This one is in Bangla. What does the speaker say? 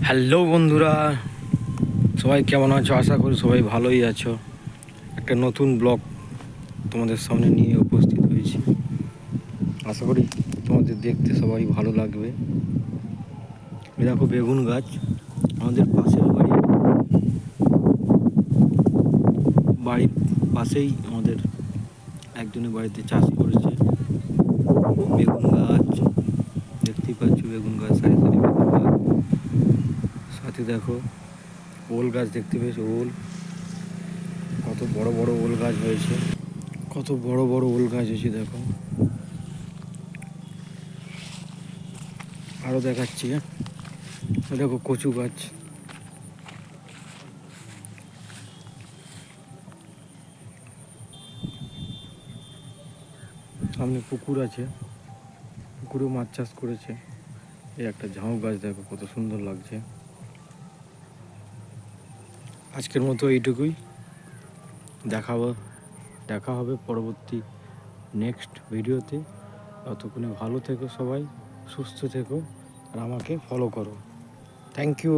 হ্যালো বন্ধুরা, সবাই কেমন আছো? আশা করি সবাই ভালোই আছো। একটা নতুন ব্লগ তোমাদের সামনে নিয়ে উপস্থিত হয়েছি। আশা করি তোমাদের দেখতে সবাই ভালো লাগবে। এই দেখো বেগুন গাছ, আমাদের পাশের বাড়ির পাশেই আমাদের একজনের বাড়িতে চাষ করেছে বেগুন গাছ। দেখতেই পাচ্ছ বেগুন গাছ, সারি সারি বেগুন গাছ। সাথে দেখো ওল গাছ দেখতে পেয়েছো? ওল, কত বড় বড় ওল গাছ হয়েছে, কত বড় বড় ওল গাছ হয়েছে দেখো। আরও দেখাচ্ছি, দেখো কচু গাছ। সামনে পুকুর আছে, পুকুরেও মাছ চাষ করেছে। এই একটা ঝাউ গাছ দেখো কত সুন্দর লাগছে। আজকের মতো এইটুকুই। দেখা হবে পরবর্তী নেক্সট ভিডিওতে। ততক্ষণে ভালো থেকো সবাই, সুস্থ থেকো, আর আমাকে ফলো করো। Thank you.